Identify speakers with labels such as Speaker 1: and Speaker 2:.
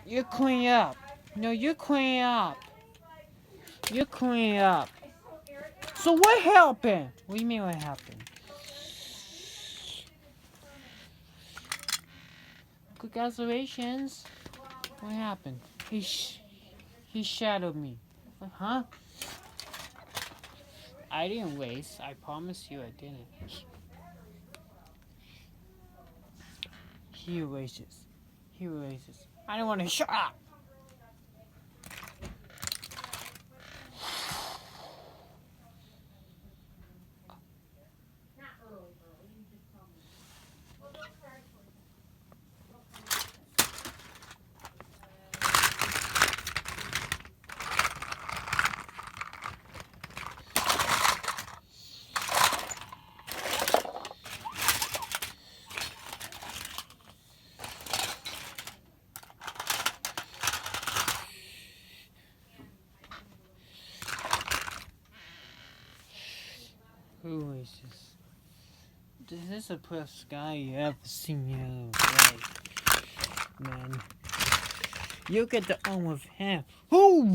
Speaker 1: You clean up. No, you clean up. You clean up. So what happened? What do you mean what happened? Congratulations. What happened? He shadowed me. Huh? I didn't waste. I promise you I didn't. He erases. He erases. I don't want to shut up. Who is this? This is the best guy you ever seen in your life, man. You get the on with him. Who?